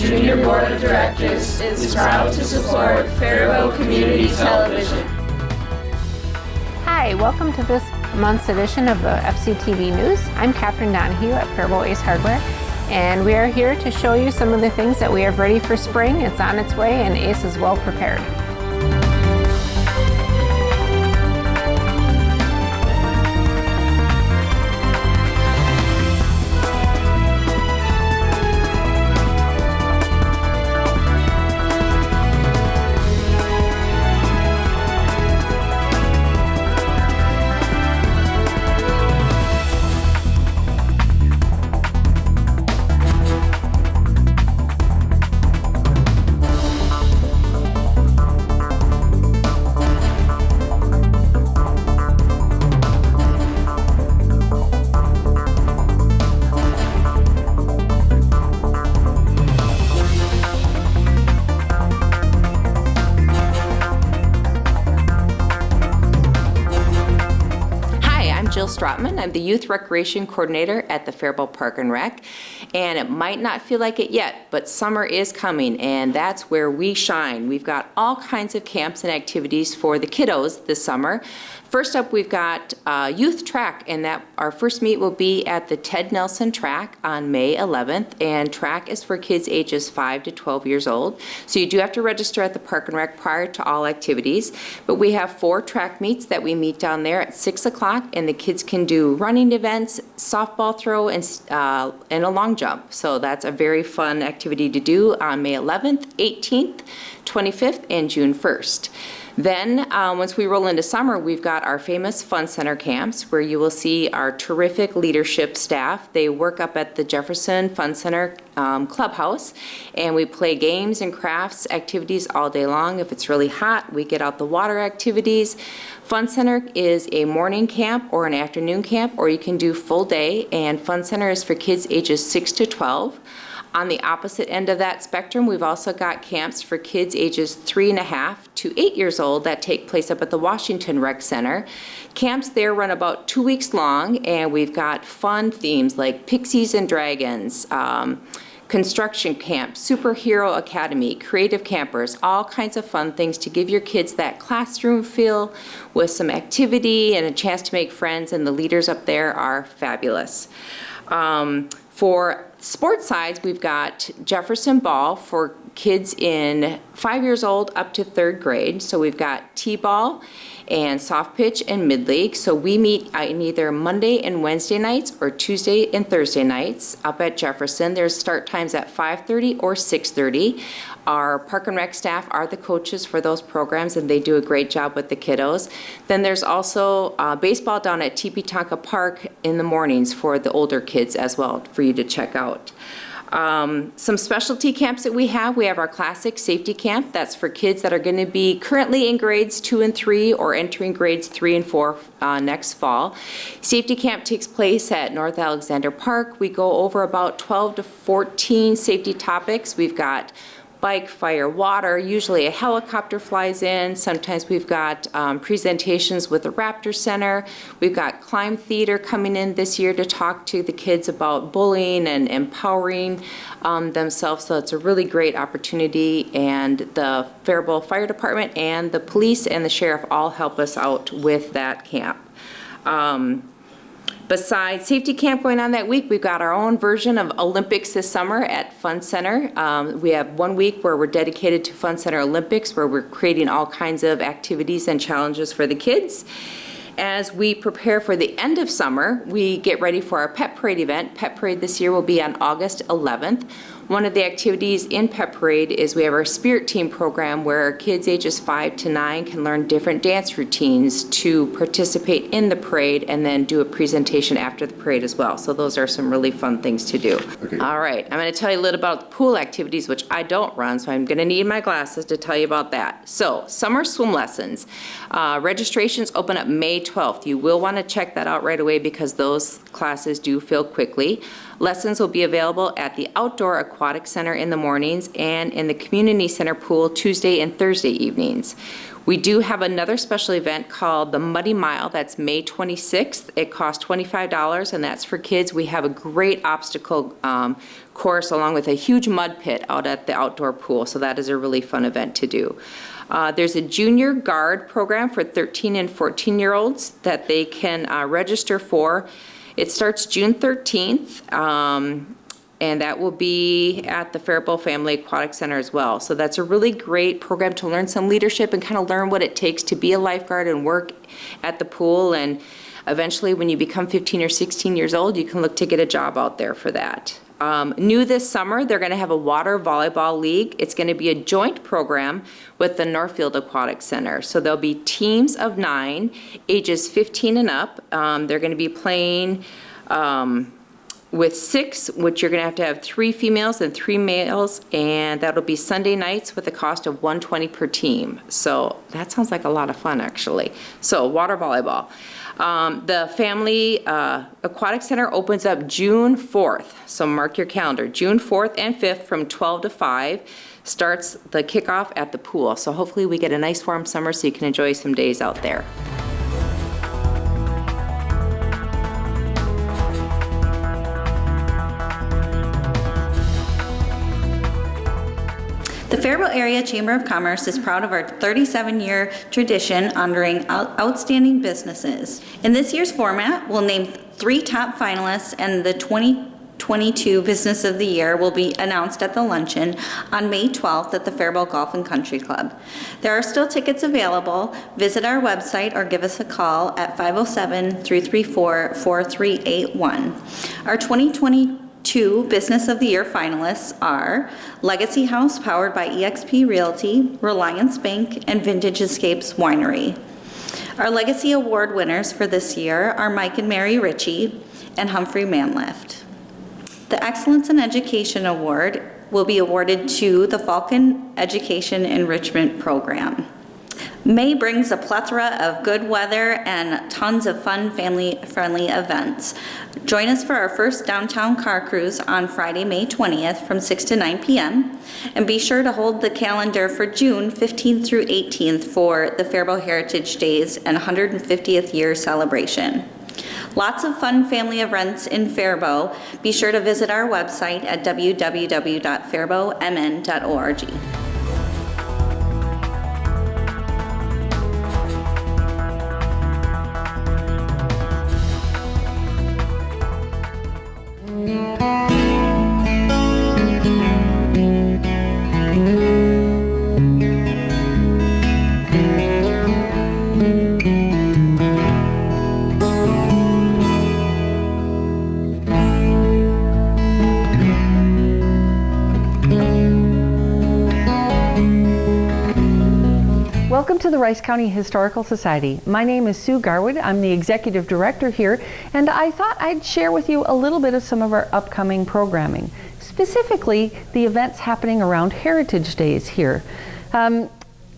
Junior Board of Directors is proud to support Faribault Community Television. Hi, welcome to this month's edition of the FCTV News. I'm Catherine Donahue at Faribault ACE Hardware, and we are here to show you some of the things that we have ready for spring. It's on its way, and ACE is well prepared. Stratman. I'm the Youth Recreation Coordinator at the Fairboat Park and Rec, and it might not feel like it yet, but summer is coming, and that's where we shine. We've got all kinds of camps and activities for the kiddos this summer. First up, we've got youth track, and that our first meet will be at the Ted Nelson track on May 11th, and track is for kids ages 5 to 12 years old. So you do have to register at the Park and Rec prior to all activities, but we have 4 track meets that we meet down there at 6 o'clock, and the kids can do running events, softball throw, and a long jump. So that's a very fun activity to do on May 11th, 18th, 25th, and June 1st. Then, once we roll into summer, we've got our famous Fun Center camps where you will see our terrific leadership staff. They work up at the Jefferson Fun Center clubhouse, and we play games and crafts activities all day long. If it's really hot, we get out the water activities. Fun Center is a morning camp or an afternoon camp, or you can do full day, and Fun Center is for kids ages 6 to 12. On the opposite end of that spectrum, we've also got camps for kids ages 3.5 to 8 years old that take place up at the Washington Rec Center. Camps there run about 2 weeks long, and we've got fun themes like Pixies and Dragons, construction camp, superhero academy, creative campers, all kinds of fun things to give your kids that classroom feel with some activity and a chance to make friends, and the leaders up there are fabulous. For sports sides, we've got Jefferson Ball for kids in 5 years old up to 3rd grade. So we've got T-ball and soft pitch and mid-league. So we meet in either Monday and Wednesday nights or Tuesday and Thursday nights up at Jefferson. There's start times at 5:30 or 6:30. Our Park and Rec staff are the coaches for those programs, and they do a great job with the kiddos. Then there's also baseball down at Tepetonka Park in the mornings for the older kids as well for you to check out. Some specialty camps that we have our classic safety camp. That's for kids that are going to be currently in grades 2 and 3 or entering grades 3 and 4 next fall. Safety camp takes place at North Alexander Park. We go over about 12 to 14 safety topics. We've got bike, fire, water. Usually a helicopter flies in. Sometimes we've got presentations with the Raptor Center. We've got Climb Theater coming in this year to talk to the kids about bullying and empowering themselves. So it's a really great opportunity, and the Faribault Fire Department and the police and the sheriff all help us out with that camp. Besides safety camp going on that week, we've got our own version of Olympics this summer at Fun Center. We have 1 week where we're dedicated to Fun Center Olympics, where we're creating all kinds of activities and challenges for the kids. As we prepare for the end of summer, we get ready for our Pet Parade event. Pet Parade this year will be on August 11th. One of the activities in Pet Parade is we have our Spirit Team program where kids ages 5 to 9 can learn different dance routines to participate in the parade and then do a presentation after the parade as well. So those are some really fun things to do. Okay. All right, I'm going to tell you a little about pool activities, which I don't run, so I'm going to need my glasses to tell you about that. So, summer swim lessons. Registrations open up May 12th. You will want to check that out right away because those classes do fill quickly. Lessons will be available at the Outdoor Aquatic Center in the mornings and in the Community Center pool Tuesday and Thursday evenings. We do have another special event called the Muddy Mile. That's May 26th. It costs $25, and that's for kids. We have a great obstacle course along with a huge mud pit out at the outdoor pool, so that is a really fun event to do. There's a junior guard program for 13 and 14-year-olds that they can register for. It starts June 13th. And that will be at the Faribault Family Aquatic Center as well. So that's a really great program to learn some leadership and kind of learn what it takes to be a lifeguard and work at the pool. And eventually, when you become 15 or 16 years old, you can look to get a job out there for that. New this summer, they're going to have a water volleyball league. It's going to be a joint program with the Northfield Aquatic Center. So there'll be teams of 9, ages 15 and up. They're going to be playing with 6, which you're going to have 3 females and 3 males, and that'll be Sunday nights with a cost of $120 per team. So that sounds like a lot of fun, actually. So water volleyball. The Family Aquatic Center opens up June 4th, so mark your calendar. June 4th and 5th from 12 to 5 starts the kickoff at the pool. So hopefully we get a nice warm summer so you can enjoy some days out there. The Faribault Area Chamber of Commerce is proud of our 37-year tradition honoring outstanding businesses. In this year's format, we'll name 3 top finalists, and the 2022 Business of the Year will be announced at the luncheon on May 12th at the Faribault Golf and Country Club. There are still tickets available. Visit our website or give us a call at 507-334-4381. Our 2022 Business of the Year finalists are Legacy House, powered by eXp Realty, Reliance Bank, and Vintage Escapes Winery. Our Legacy Award winners for this year are Mike and Mary Ritchie and Humphrey Manlift. The Excellence in Education Award will be awarded to the Falcon Education Enrichment Program. May brings a plethora of good weather and tons of fun family-friendly events. Join us for our first downtown car cruise on Friday, May 20th from 6 to 9 p.m. And be sure to hold the calendar for June 15th through 18th for the Fairboat Heritage Days and 150th year celebration. Lots of fun family events in Fairboat. Be sure to visit our website at www.faribaultmn.org. Welcome to the Rice County Historical Society. My name is Sue Garwood. I'm the Executive Director here, and I thought I'd share with you a little bit of some of our upcoming programming, specifically the events happening around Heritage Days here.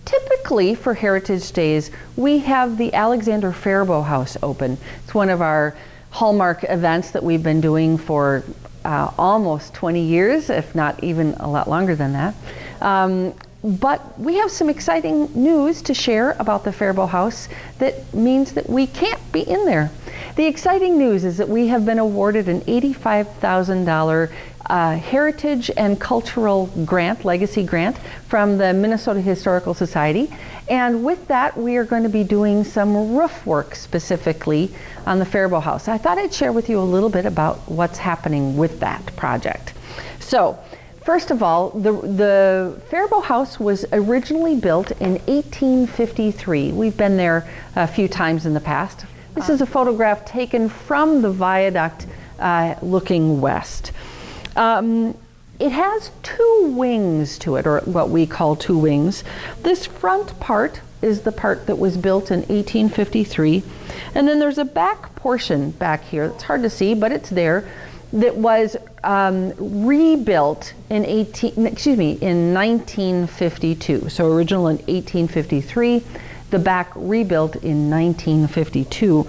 Typically for Heritage Days, we have the Alexander Fairboat House open. It's one of our hallmark events that we've been doing for almost 20 years, if not even a lot longer than that. But we have some exciting news to share about the Fairboat House that means that we can't be in there. The exciting news is that we have been awarded an $85,000 Heritage and Cultural Grant, Legacy Grant, from the Minnesota Historical Society. And with that, we are going to be doing some roof work specifically on the Fairboat House. I thought I'd share with you a little bit about what's happening with that project. So, first of all, the Fairboat House was originally built in 1853. We've been there a few times in the past. This is a photograph taken from the viaduct looking west. It has 2 wings to it, or what we call 2 wings. This front part is the part that was built in 1853, and then there's a back portion back here. It's hard to see, but it's there, that was rebuilt in 1952. So original in 1853, the back rebuilt in 1952.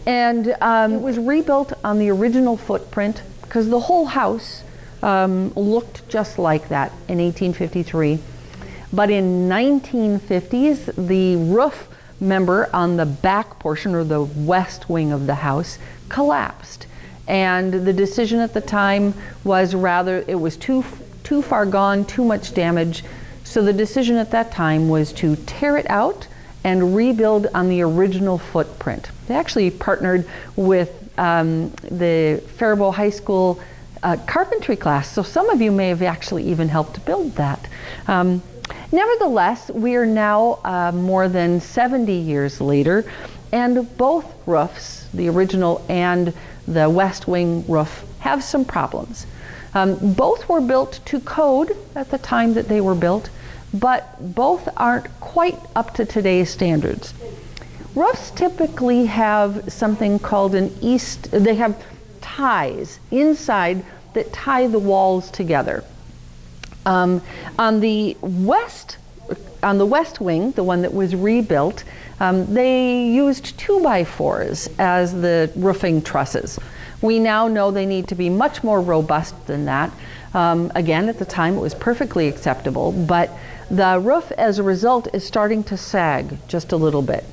And it was rebuilt on the original footprint because the whole house looked just like that in 1853. But in 1950s, the roof member on the back portion, or the west wing of the house, collapsed. And the decision at the time was it was too far gone, too much damage. So the decision at that time was to tear it out and rebuild on the original footprint. They actually partnered with the Faribault High School carpentry class, so some of you may have actually even helped build that. Nevertheless, we are now more than 70 years later, and both roofs, the original and the west wing roof, have some problems. Both were built to code at the time that they were built, but both aren't quite up to today's standards. Roofs typically have something called they have ties inside that tie the walls together. On the west wing, the one that was rebuilt, they used 2x4s as the roofing trusses. We now know they need to be much more robust than that. Again, at the time it was perfectly acceptable, but the roof as a result is starting to sag just a little bit.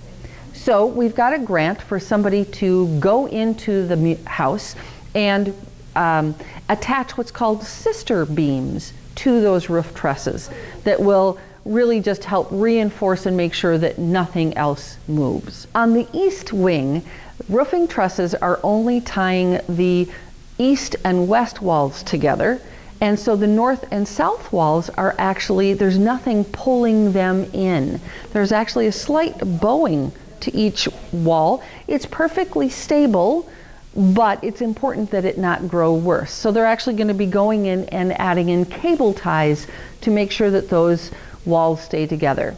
So we've got a grant for somebody to go into the house and attach what's called sister beams to those roof trusses that will really just help reinforce and make sure that nothing else moves. On the east wing, roofing trusses are only tying the east and west walls together, and so the north and south walls are actually, there's nothing pulling them in. There's actually a slight bowing to each wall. It's perfectly stable, but it's important that it not grow worse. So they're actually going to be going in and adding in cable ties to make sure that those walls stay together.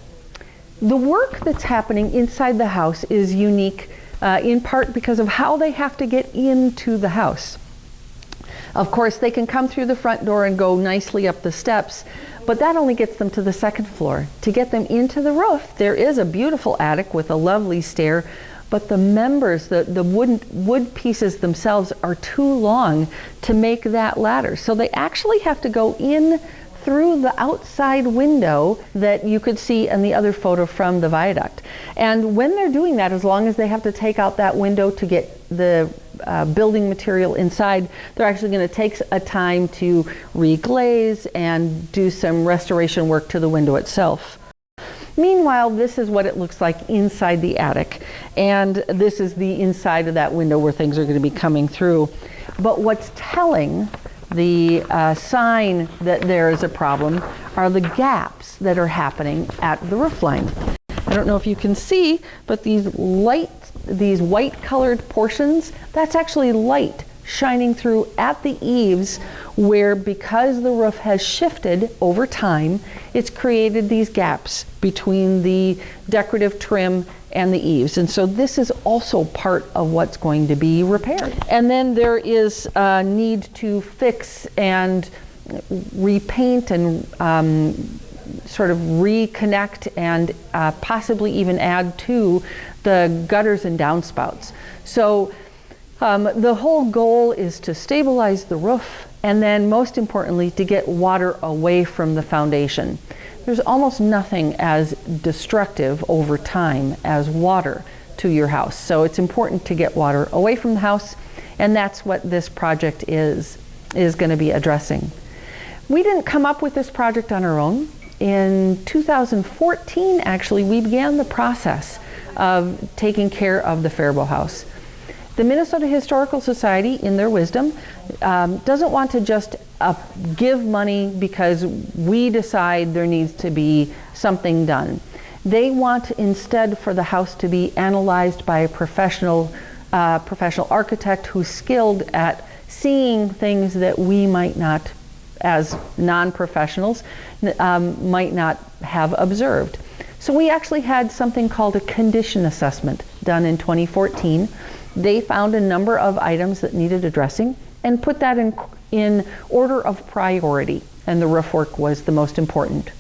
The work that's happening inside the house is unique in part because of how they have to get into the house. Of course, they can come through the front door and go nicely up the steps, but that only gets them to the second floor. To get them into the roof, there is a beautiful attic with a lovely stair, but the members, the wood pieces themselves are too long to make that ladder. So they actually have to go in through the outside window that you could see in the other photo from the viaduct. And when they're doing that, as long as they have to take out that window to get the building material inside, they're actually going to take a time to reglaze and do some restoration work to the window itself. Meanwhile, this is what it looks like inside the attic, and this is the inside of that window where things are going to be coming through. But what's telling, the sign that there is a problem, are the gaps that are happening at the roof line. I don't know if you can see, but these white colored portions, that's actually light shining through at the eaves, where because the roof has shifted over time, it's created these gaps between the decorative trim and the eaves. And so this is also part of what's going to be repaired. And then there is a need to fix and repaint and sort of reconnect and possibly even add to the gutters and downspouts. So the whole goal is to stabilize the roof, and then most importantly to get water away from the foundation. There's almost nothing as destructive over time as water to your house. So it's important to get water away from the house, and that's what this project is going to be addressing. We didn't come up with this project on our own. In 2014, actually, we began the process of taking care of the Fairboat house. The Minnesota Historical Society, in their wisdom, doesn't want to just give money because we decide there needs to be something done. They want instead for the house to be analyzed by a professional architect who's skilled at seeing things that we might not, as non-professionals, might not have observed. So we actually had something called a condition assessment done in 2014. They found a number of items that needed addressing and put that in order of priority, and the roof work was the most important.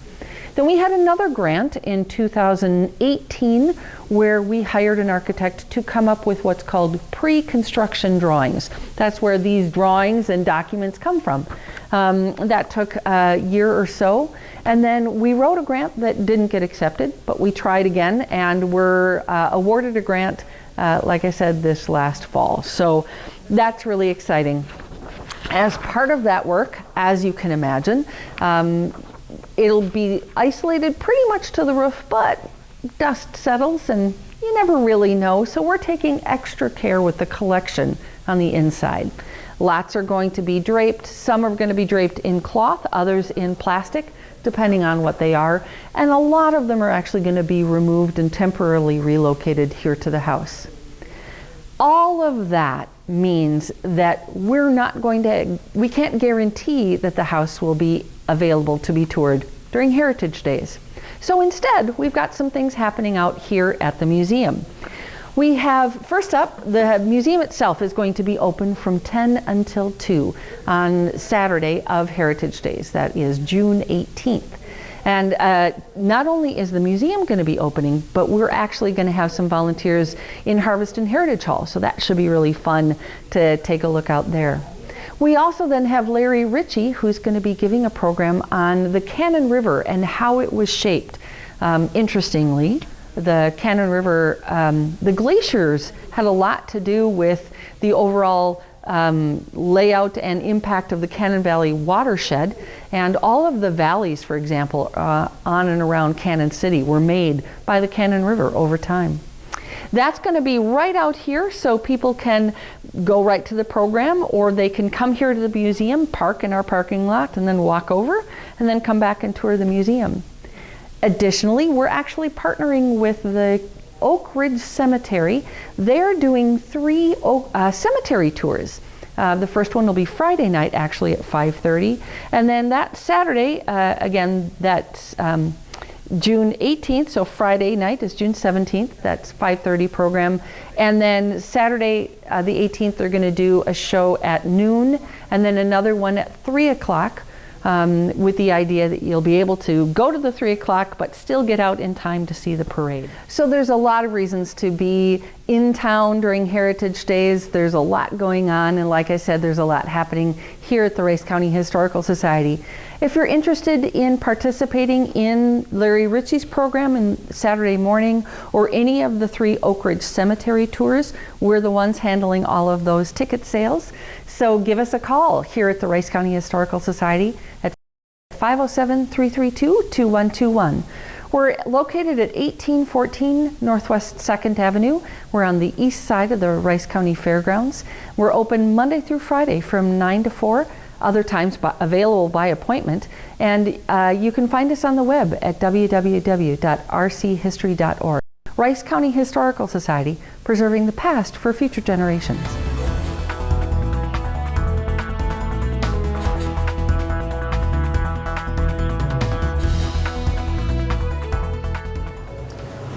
Then we had another grant in 2018 where we hired an architect to come up with what's called pre-construction drawings. That's where these drawings and documents come from. That took a year or so. And then we wrote a grant that didn't get accepted, but we tried again and were awarded a grant, like I said, this last fall. So that's really exciting. As part of that work, as you can imagine, it'll be isolated pretty much to the roof, but dust settles and you never really know. So we're taking extra care with the collection on the inside. Lots are going to be draped. Some are going to be draped in cloth, others in plastic, depending on what they are. And a lot of them are actually going to be removed and temporarily relocated here to the house. All of that means that we can't guarantee that the house will be available to be toured during Heritage Days. So instead, we've got some things happening out here at the museum. We have, first up, the museum itself is going to be open from 10 until 2 on Saturday of Heritage Days. That is June 18th. And not only is the museum going to be opening, but we're actually going to have some volunteers in Harvest and Heritage Hall. So that should be really fun to take a look out there. We also then have Larry Ritchie, who's going to be giving a program on the Cannon River and how it was shaped. Interestingly, the Cannon River, the glaciers had a lot to do with the overall layout and impact of the Cannon Valley watershed, and all of the valleys, for example, on and around Cannon City were made by the Cannon River over time. That's going to be right out here, so people can go right to the program, or they can come here to the museum, park in our parking lot, and then walk over, and then come back and tour the museum. Additionally, we're actually partnering with the Oak Ridge Cemetery. They're doing 3 cemetery tours. The first one will be Friday night, actually, at 5:30. And then that Saturday, again, that's June 18th, so Friday night is June 17th. That's 5:30 program. And then Saturday, the 18th, they're going to do a show at noon, and then another one at 3 o'clock. With the idea that you'll be able to go to the 3 o'clock but still get out in time to see the parade. So there's a lot of reasons to be in town during Heritage Days. There's a lot going on, and like I said, there's a lot happening here at the Rice County Historical Society. If you're interested in participating in Larry Ritchie's program on Saturday morning, or any of the 3 Oak Ridge Cemetery tours, we're the ones handling all of those ticket sales. So give us a call here at the Rice County Historical Society at 507-332-2121. We're located at 1814 Northwest 2nd Avenue. We're on the east side of the Rice County Fairgrounds. We're open Monday through Friday from 9 to 4, other times available by appointment. And you can find us on the web at www.rchistory.org. Rice County Historical Society, preserving the past for future generations.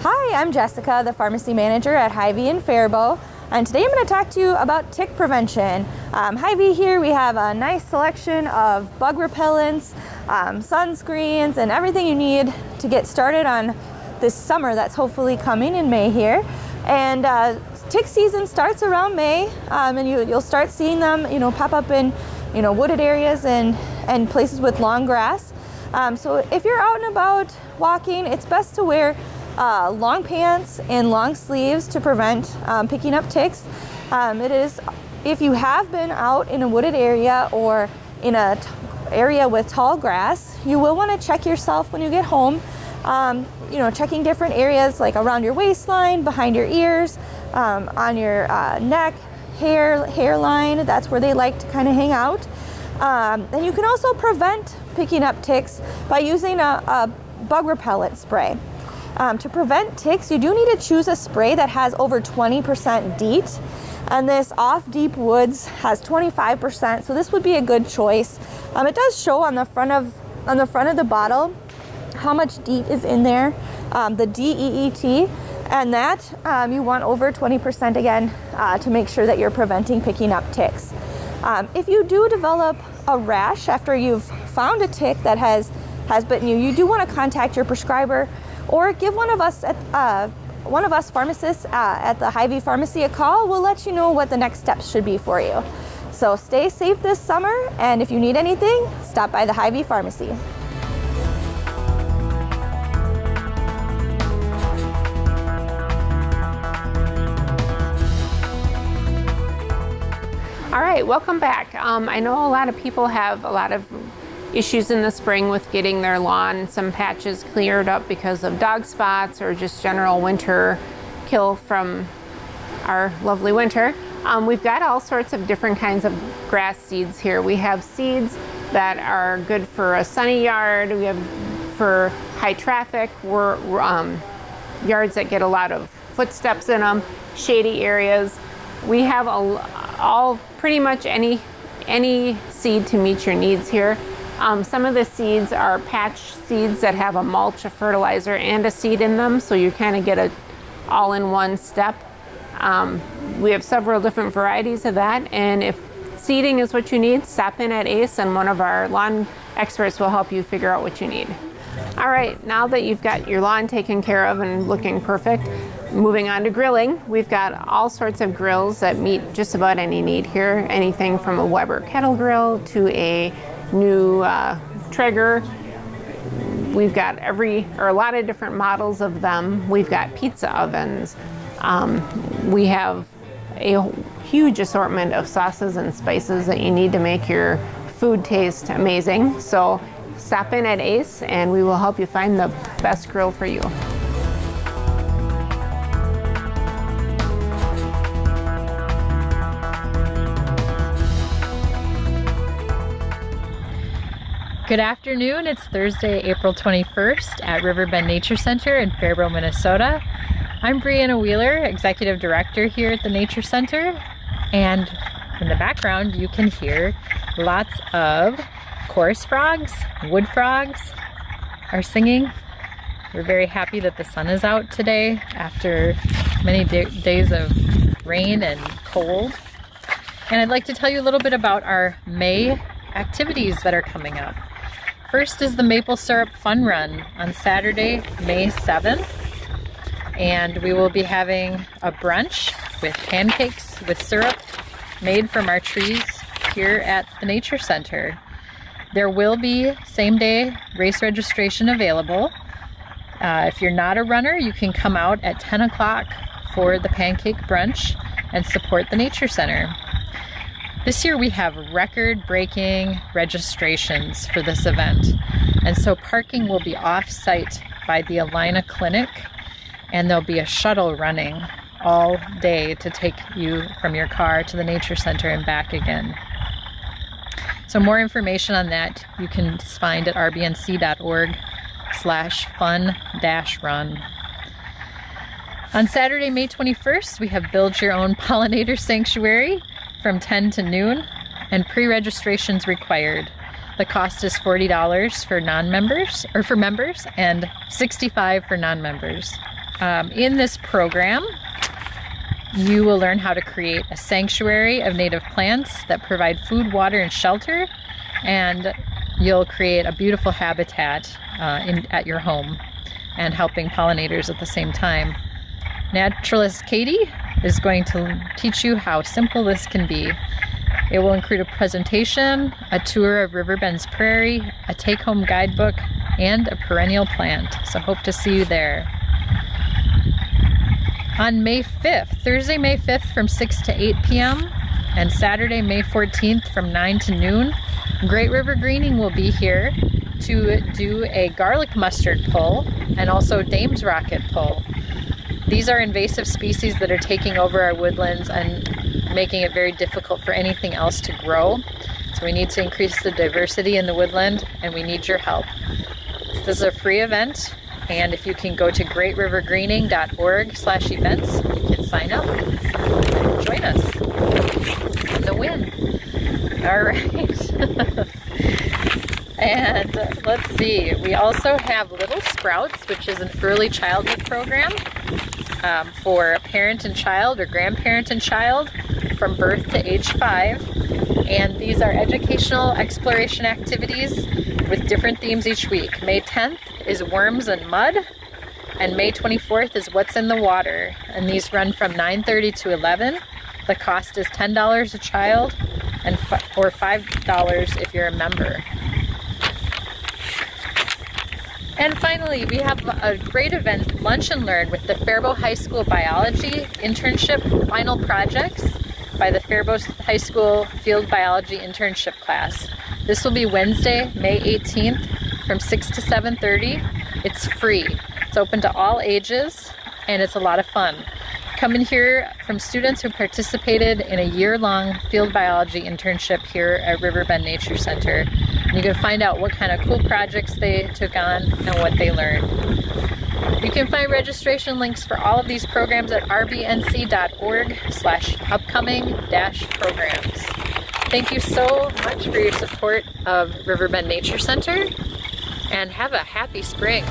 Hi, I'm Jessica, the pharmacy manager at Hy-Vee in Fairboat, and today I'm going to talk to you about tick prevention. Hy-Vee here, we have a nice selection of bug repellents, sunscreens, and everything you need to get started on this summer that's hopefully coming in May here. And tick season starts around May, and you'll start seeing them, pop up in, wooded areas and places with long grass. So if you're out and about walking, it's best to wear long pants and long sleeves to prevent picking up ticks. If you have been out in a wooded area or in an area with tall grass, you will want to check yourself when you get home. Checking different areas like around your waistline, behind your ears, on your neck, hairline. That's where they like to kind of hang out. And you can also prevent picking up ticks by using a bug repellent spray. To prevent ticks, you do need to choose a spray that has over 20% DEET, and this off deep woods has 25%, so this would be a good choice. It does show on the front of the bottle how much DEET is in there, the DEET, and that you want over 20% again to make sure that you're preventing picking up ticks. If you do develop a rash after you've found a tick that has has bitten you, you do want to contact your prescriber or give one of us pharmacists at the Hy-Vee Pharmacy a call. We'll let you know what the next steps should be for you. So stay safe this summer, and if you need anything, stop by the Hy-Vee Pharmacy. All right, welcome back. I know a lot of people have a lot of issues in the spring with getting their lawn, some patches cleared up because of dog spots or just general winter kill from our lovely winter. We've got all sorts of different kinds of grass seeds here. We have seeds that are good for a sunny yard. We have for high traffic, yards that get a lot of footsteps in them, shady areas. We have all pretty much any seed to meet your needs here. Some of the seeds are patch seeds that have a mulch, a fertilizer, and a seed in them, so you kind of get a all-in-one step. We have several different varieties of that, and if seeding is what you need, stop in at ACE and one of our lawn experts will help you figure out what you need. All right, now that you've got your lawn taken care of and looking perfect, moving on to grilling. We've got all sorts of grills that meet just about any need here. Anything from a Weber kettle grill to a new Traeger. We've got a lot of different models of them. We've got pizza ovens. We have a huge assortment of sauces and spices that you need to make your food taste amazing. So stop in at ACE and we will help you find the best grill for you. Good afternoon. It's Thursday, April 21st at Riverbend Nature Center in Faribault, Minnesota. I'm Brianna Wheeler, Executive Director here at the Nature Center. And in the background, you can hear lots of chorus frogs, wood frogs are singing. We're very happy that the sun is out today after many days of rain and cold. And I'd like to tell you a little bit about our May activities that are coming up. First is the Maple Syrup Fun Run on Saturday, May 7th. And we will be having a brunch with pancakes with syrup made from our trees here at the Nature Center. There will be same-day race registration available. If you're not a runner, you can come out at 10 o'clock for the pancake brunch and support the Nature Center. This year we have record-breaking registrations for this event, and so parking will be off-site by the Alina Clinic, and there'll be a shuttle running all day to take you from your car to the Nature Center and back again. So more information on that you can find at rbnc.org/fun-run. On Saturday, May 21st, we have Build Your Own Pollinator Sanctuary from 10 to noon, and pre-registration's required. The cost is $40 for non-members, or for members, and $65 for non-members. In this program, you will learn how to create a sanctuary of native plants that provide food, water, and shelter, and you'll create a beautiful habitat at your home and helping pollinators at the same time. Naturalist Katie is going to teach you how simple this can be. It will include a presentation, a tour of Riverbend's prairie, a take-home guidebook, and a perennial plant. So hope to see you there. On May 5th, Thursday, May 5th from 6 to 8 p.m. and Saturday, May 14th from 9 to noon, Great River Greening will be here to do a garlic mustard pull and also Dame's rocket pull. These are invasive species that are taking over our woodlands and making it very difficult for anything else to grow. So we need to increase the diversity in the woodland, and we need your help. This is a free event, and if you can go to greatrivergreening.org/events, you can sign up and join us in the win. All right. And let's see, we also have Little Sprouts, which is an early childhood program for a parent and child or grandparent and child. from birth to age 5. And these are educational exploration activities with different themes each week. May 10th is worms and mud, and May 24th is what's in the water. And these run from 9:30 to 11. The cost is $10 a child or $5 if you're a member. And finally, we have a great event, Lunch and Learn, with the Faribault High School Biology Internship Final Projects by the Faribault High School Field Biology Internship class. This will be Wednesday, May 18th from 6 to 7:30. It's free. It's open to all ages, and it's a lot of fun. Come and hear from students who participated in a year-long field biology internship here at Riverbend Nature Center. And you can find out what kind of cool projects they took on and what they learned. You can find registration links for all of these programs at rbnc.org/upcoming-programs. Thank you so much for your support of Riverbend Nature Center, and have a happy spring.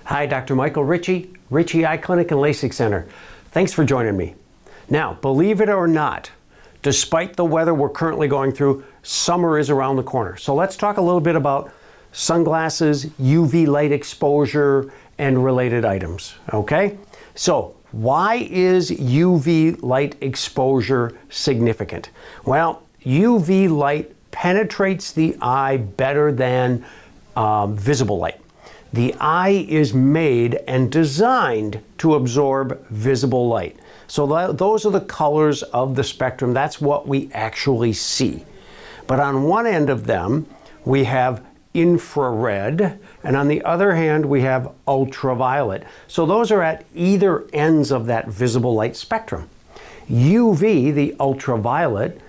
Hi, Dr. Michael Ritchie Eye Clinic and LASIK Center. Thanks for joining me. Now, believe it or not, despite the weather we're currently going through, summer is around the corner. So let's talk a little bit about sunglasses, UV light exposure, and related items, okay? So, why is UV light exposure significant? Well, UV light penetrates the eye better than visible light. The eye is made and designed to absorb visible light. So those are the colors of the spectrum. That's what we actually see. But on one end of them, we have infrared, and on the other hand, we have ultraviolet. So those are at either ends of that visible light spectrum. UV, the ultraviolet,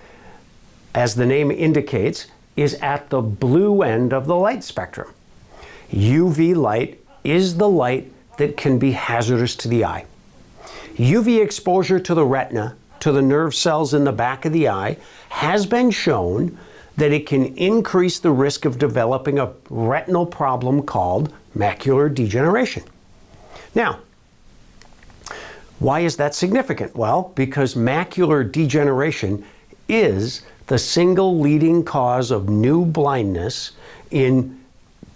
as the name indicates, is at the blue end of the light spectrum. UV light is the light that can be hazardous to the eye. UV exposure to the retina, to the nerve cells in the back of the eye, has been shown that it can increase the risk of developing a retinal problem called macular degeneration. Now, why is that significant? Well, because macular degeneration is the single leading cause of new blindness in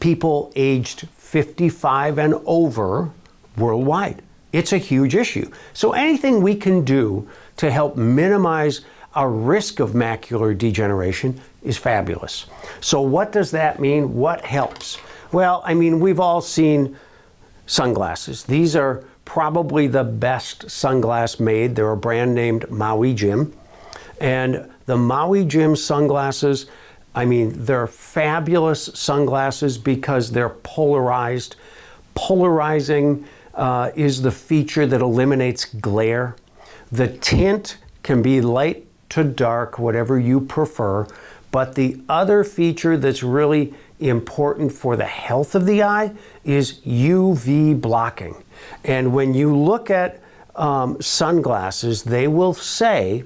people aged 55 and over worldwide. It's a huge issue. So anything we can do to help minimize our risk of macular degeneration is fabulous. So what does that mean? What helps? Well, I mean, we've all seen sunglasses. These are probably the best sunglass made. They're a brand named Maui Jim. And the Maui Jim sunglasses, I mean, they're fabulous sunglasses because they're polarized. Polarizing is the feature that eliminates glare. The tint can be light to dark, whatever you prefer, but the other feature that's really important for the health of the eye is UV blocking. And when you look at sunglasses, they will say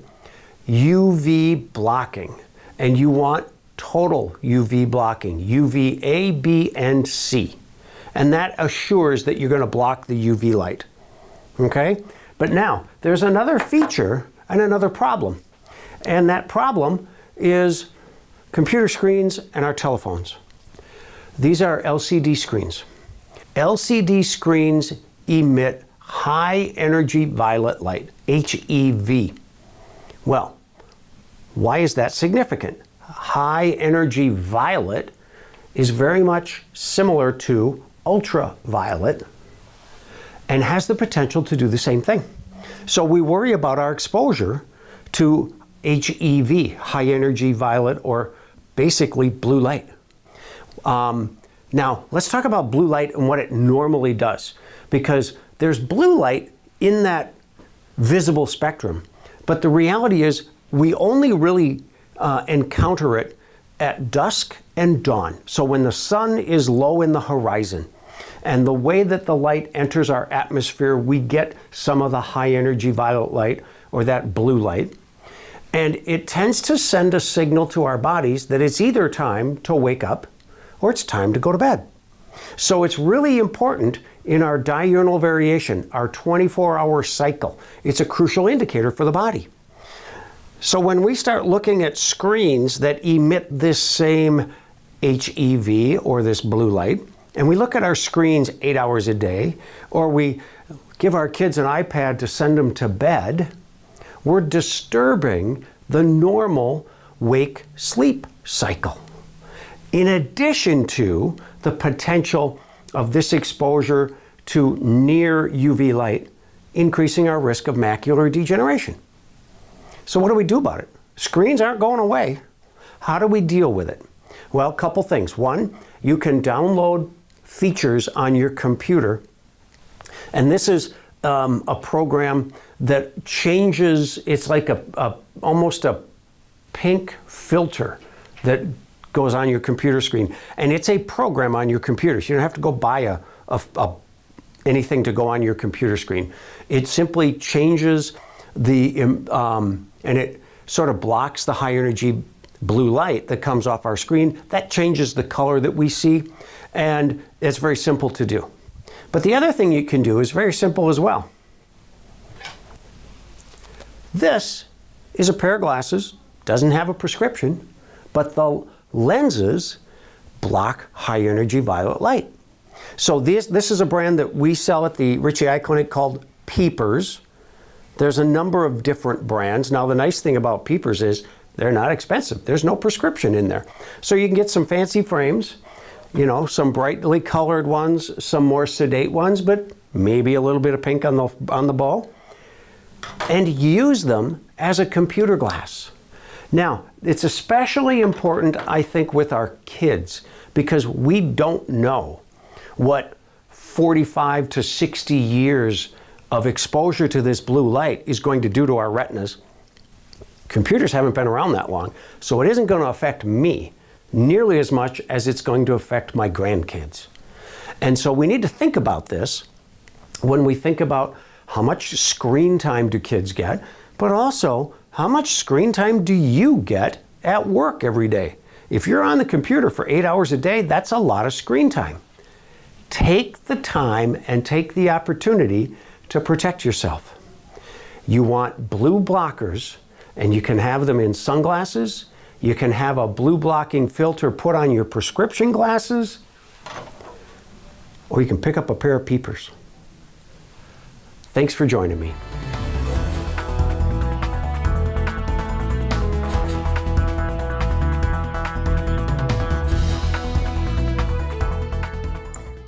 UV blocking, and you want total UV blocking, UVA, B, and C. And that assures that you're going to block the UV light. Okay? But now, there's another feature and another problem. And that problem is computer screens and our telephones. These are LCD screens. LCD screens emit high energy violet light, HEV. Well, why is that significant? High energy violet is very much similar to ultraviolet and has the potential to do the same thing. So we worry about our exposure to HEV, high energy violet, or basically blue light. Now, let's talk about blue light and what it normally does, because there's blue light in that visible spectrum, but the reality is we only really encounter it at dusk and dawn. So when the sun is low in the horizon, and the way that the light enters our atmosphere, we get some of the high energy violet light, or that blue light, and it tends to send a signal to our bodies that it's either time to wake up or it's time to go to bed. So it's really important in our diurnal variation, our 24-hour cycle. It's a crucial indicator for the body. So when we start looking at screens that emit this same HEV or this blue light, and we look at our screens 8 hours a day, or we give our kids an iPad to send them to bed, we're disturbing the normal wake-sleep cycle. In addition to the potential of this exposure to near UV light, increasing our risk of macular degeneration. So what do we do about it? Screens aren't going away. How do we deal with it? Well, a couple things. One, you can download features on your computer, and this is a program that changes, it's like almost a pink filter that goes on your computer screen, and it's a program on your computer, so you don't have to go buy anything to go on your computer screen. It simply changes and it sort of blocks the high energy blue light that comes off our screen. That changes the color that we see, and it's very simple to do. But the other thing you can do is very simple as well. This is a pair of glasses, doesn't have a prescription, but the lenses block high energy violet light. So this is a brand that we sell at the Ritchie Eye Clinic called Peepers. There's a number of different brands. Now the nice thing about Peepers is they're not expensive. There's no prescription in there. So you can get some fancy frames, you know, some brightly colored ones, some more sedate ones, but maybe a little bit of pink on the ball, and use them as a computer glass. Now, it's especially important, I think, with our kids, because we don't know what 45 to 60 years of exposure to this blue light is going to do to our retinas. Computers haven't been around that long, so it isn't going to affect me nearly as much as it's going to affect my grandkids. And so we need to think about this when we think about how much screen time do kids get, but also how much screen time do you get at work every day? If you're on the computer for 8 hours a day, that's a lot of screen time. Take the time and take the opportunity to protect yourself. You want blue blockers, and you can have them in sunglasses. You can have a blue blocking filter put on your prescription glasses, or you can pick up a pair of Peepers. Thanks for joining me.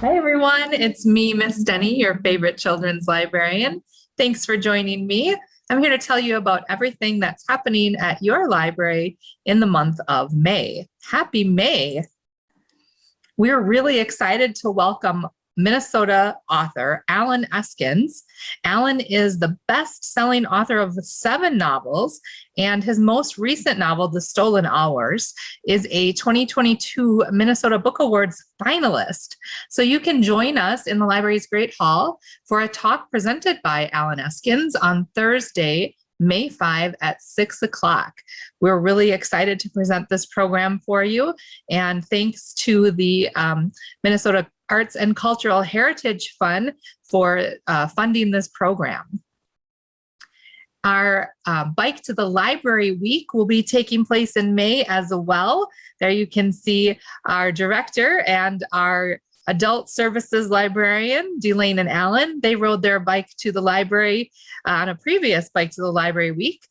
Hi everyone, it's me, Miss Denny, your favorite children's librarian. Thanks for joining me. I'm here to tell you about everything that's happening at your library in the month of May. Happy May! We're really excited to welcome Minnesota author Alan Eskins. Alan is the best-selling author of 7 novels, and his most recent novel, The Stolen Hours, is a 2022 Minnesota Book Awards finalist. So you can join us in the library's Great Hall for a talk presented by Alan Eskins on Thursday, May 5 at 6 o'clock. We're really excited to present this program for you, and thanks to the Minnesota Arts and Cultural Heritage Fund for funding this program. Our Bike to the Library Week will be taking place in May as well. There you can see our director and our adult services librarian, Delane and Allen. They rode their bike to the library on a previous Bike to the Library Week.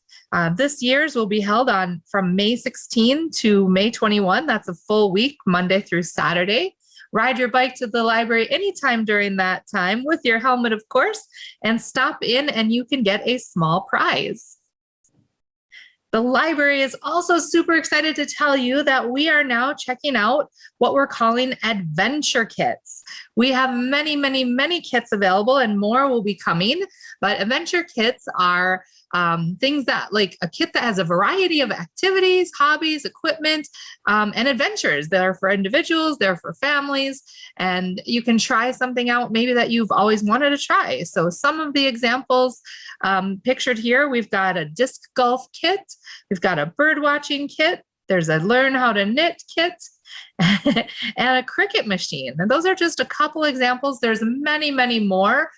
This year's will be held from May 16 to May 21. That's a full week, Monday through Saturday. Ride your bike to the library anytime during that time with your helmet, of course, and stop in and you can get a small prize. The library is also super excited to tell you that we are now checking out what we're calling adventure kits. We have many, many, many kits available and more will be coming, but adventure kits are things that, like a kit that has a variety of activities, hobbies, equipment, and adventures. They're for individuals, they're for families, and you can try something out maybe that you've always wanted to try. So some of the examples pictured here, we've got a disc golf kit, we've got a bird watching kit, there's a learn how to knit kit, and a cricket machine. And those are just a couple examples. There's many, many more.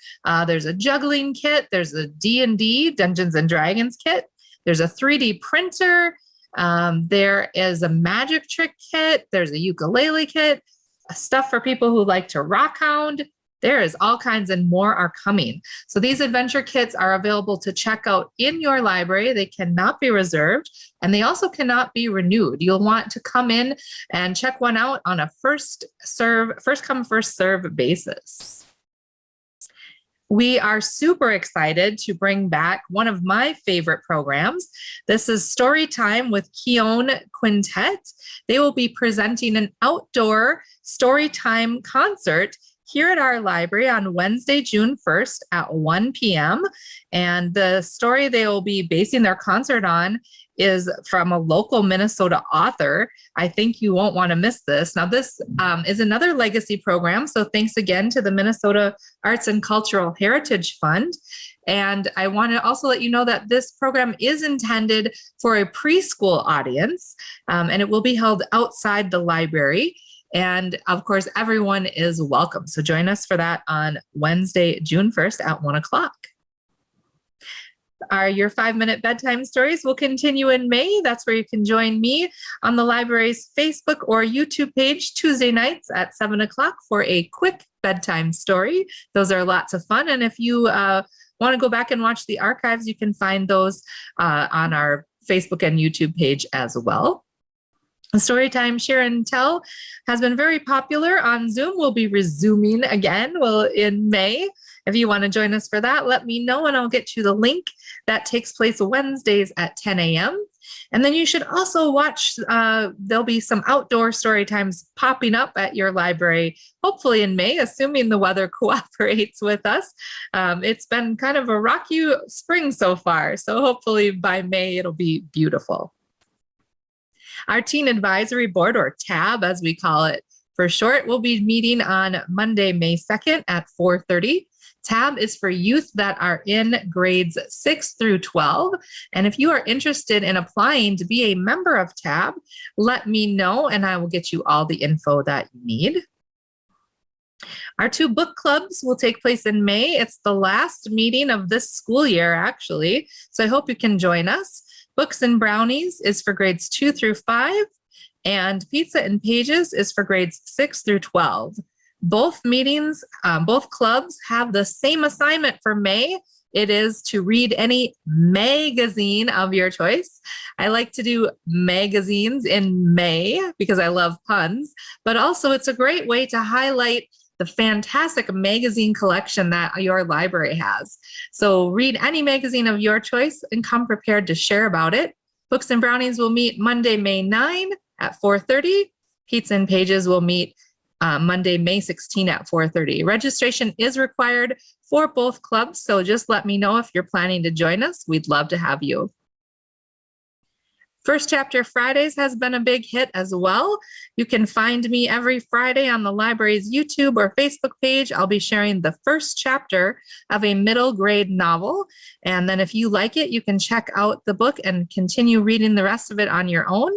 There's a juggling kit. There's a D&D, Dungeons and Dragons kit. There's a 3D printer. There is a magic trick kit. There's a ukulele kit, stuff for people who like to rock hound. There is all kinds and more are coming. So these adventure kits are available to check out in your library. They cannot be reserved, and they also cannot be renewed. You'll want to come in and check one out on a first come, first serve basis. We are super excited to bring back one of my favorite programs. This is Story Time with Keown Quintet. They will be presenting an outdoor story time concert here at our library on Wednesday, June 1st at 1 p.m. And the story they will be basing their concert on is from a local Minnesota author. I think you won't want to miss this. Now, this is another legacy program, so thanks again to the Minnesota Arts and Cultural Heritage Fund. And I want to also let you know that this program is intended for a preschool audience, and it will be held outside the library. And of course, everyone is welcome. So join us for that on Wednesday, June 1st at 1 o'clock. Your 5-minute bedtime stories will continue in May. That's where you can join me on the library's Facebook or YouTube page Tuesday nights at 7 o'clock for a quick bedtime story. Those are lots of fun. And if you want to go back and watch the archives, you can find those on our Facebook and YouTube page as well. Storytime Share and Tell has been very popular on Zoom. We'll be resuming again in May. If you want to join us for that, let me know and I'll get you the link. That takes place Wednesdays at 10 a.m. And then you should also watch, there'll be some outdoor story times popping up at your library, hopefully in May, assuming the weather cooperates with us. It's been kind of a rocky spring so far, so hopefully by May it'll be beautiful. Our Teen Advisory Board, or TAB as we call it for short, will be meeting on Monday, May 2nd at 4:30. TAB is for youth that are in grades 6 through 12. And if you are interested in applying to be a member of TAB, let me know and I will get you all the info that you need. Our 2 book clubs will take place in May. It's the last meeting of this school year, actually. So I hope you can join us. Books and Brownies is for grades 2 through 5, and Pizza and Pages is for grades 6 through 12. Both meetings, both clubs have the same assignment for May. It is to read any magazine of your choice. I like to do magazines in May because I love puns, but also it's a great way to highlight the fantastic magazine collection that your library has. So read any magazine of your choice and come prepared to share about it. Books and Brownies will meet Monday, May 9 at 4:30. Pizza and Pages will meet Monday, May 16 at 4:30. Registration is required for both clubs, so just let me know if you're planning to join us. We'd love to have you. First Chapter Fridays has been a big hit as well. You can find me every Friday on the library's YouTube or Facebook page. I'll be sharing the first chapter of a middle grade novel. And then if you like it, you can check out the book and continue reading the rest of it on your own.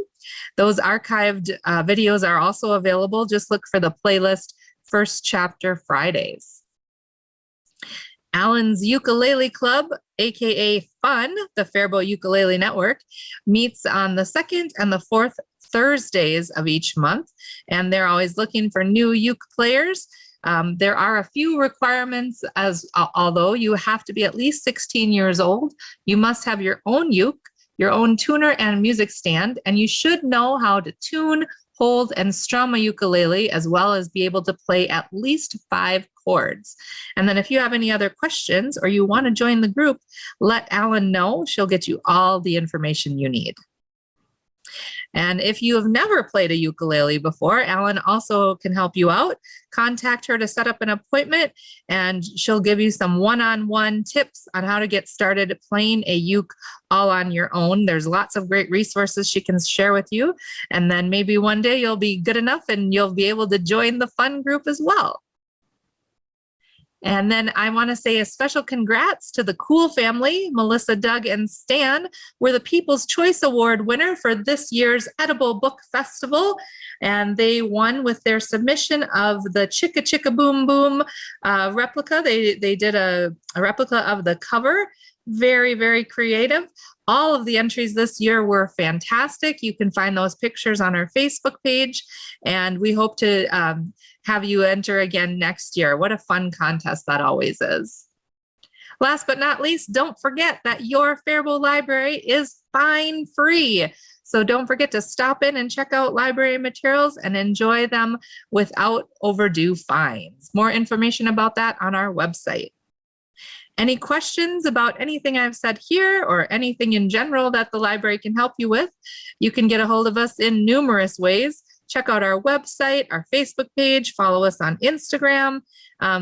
Those archived videos are also available. Just look for the playlist First Chapter Fridays. Alan's Ukulele Club, aka FUN, the Fairboat Ukulele Network, meets on the 2nd and the 4th Thursdays of each month, and they're always looking for new uke players. There are a few requirements, although you have to be at least 16 years old. You must have your own uke, your own tuner and music stand, and you should know how to tune, hold, and strum a ukulele, as well as be able to play at least 5 chords. And then if you have any other questions or you want to join the group, let Alan know. She'll get you all the information you need. And if you have never played a ukulele before, Alan also can help you out. Contact her to set up an appointment, and she'll give you some one-on-one tips on how to get started playing a uke all on your own. There's lots of great resources she can share with you. And then maybe one day you'll be good enough and you'll be able to join the fun group as well. And then I want to say a special congrats to the Cool family. Melissa, Doug, and Stan were the People's Choice Award winner for this year's Edible Book Festival. And they won with their submission of the Chicka Chicka Boom Boom replica. They did a replica of the cover. Very, very creative. All of the entries this year were fantastic. You can find those pictures on our Facebook page, and we hope to have you enter again next year. What a fun contest that always is. Last but not least, don't forget that your Faribault library is fine free. So don't forget to stop in and check out library materials and enjoy them without overdue fines. More information about that on our website. Any questions about anything I've said here or anything in general that the library can help you with, you can get a hold of us in numerous ways. Check out our website, our Facebook page, follow us on Instagram.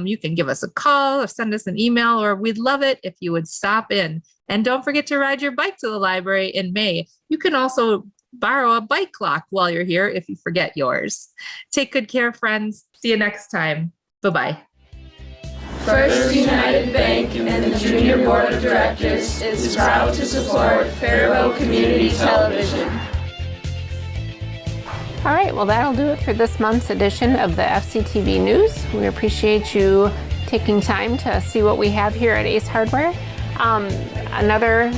You can give us a call or send us an email, or we'd love it if you would stop in. And don't forget to ride your bike to the library in May. You can also borrow a bike lock while you're here if you forget yours. Take good care, friends. See you next time. Bye-bye. First United Bank and the Junior Board of Directors is proud to support Faribault Community Television. All right, well, that'll do it for this month's edition of the FCTV News. We appreciate you taking time to see what we have here at ACE Hardware. Another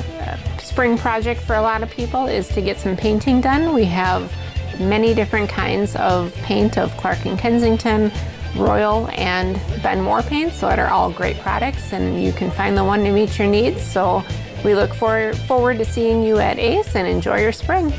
spring project for a lot of people is to get some painting done. We have many different kinds of paint of Clark and Kensington, Royal, and Ben Moore paints, so that are all great products, and you can find the one to meet your needs. So we look forward to seeing you at ACE, and enjoy your spring.